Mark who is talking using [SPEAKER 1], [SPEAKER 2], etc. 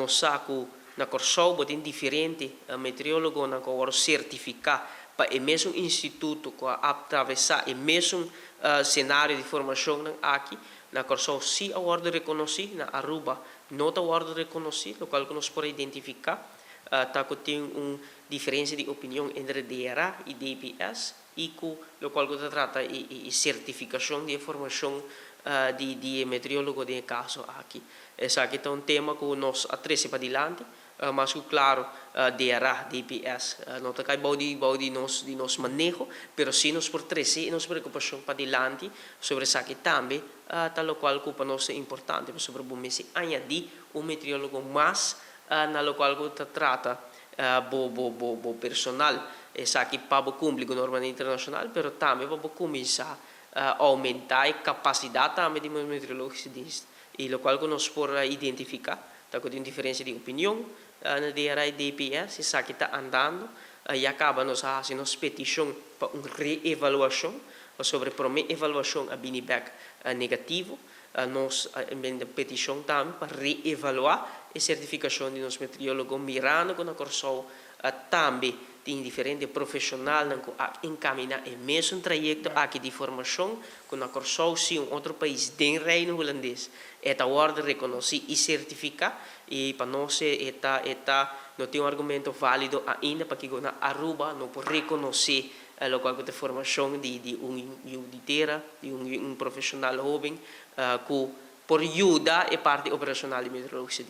[SPEAKER 1] mostrar que na Corsol botem diferente meteorólogo na que certificar para o mesmo instituto que atravessar o mesmo cenário de formação aqui na Corsol se a ordem reconhecida na Aruba não a ordem reconhecida, o qual que nós podemos identificar tá que tem diferença de opinião entre DRA e DPS e que o qual que trata e certificação de formação de meteorólogo de caso aqui. Esse aqui é um tema que nós atrese para adiante, mas claro, DRA, DPS, não está cai de nós manejo, pero sim nós por trazer nossa preocupação para adiante sobre isso aqui também, tal qual que para nós é importante, sobre o mês añadir meteorólogo mais na qual que trata bo personal, esse aqui para cumprir com a norma internacional, pero também para começar aumentar a capacidade também de meteorologos e o qual que nós podemos identificar, tá com diferença de opinião na DRA e DPS, isso aqui está andando e acaba nós fazendo petição para uma reevaluação sobre a avaliação a Biniback negativo, nós a petição também para reevaluar a certificação de nosso meteorólogo mirando com a Corsol também tem diferente profissional que encaminhar o mesmo trajeto aqui de formação com a Corsol se outro país do Reino Holandês esta ordem reconhecer e certificar e para nós não tem argumento válido ainda para que na Aruba não pode reconhecer a qual é a formação de um profissional jovem que por ajudar a parte operacional de meteorologia.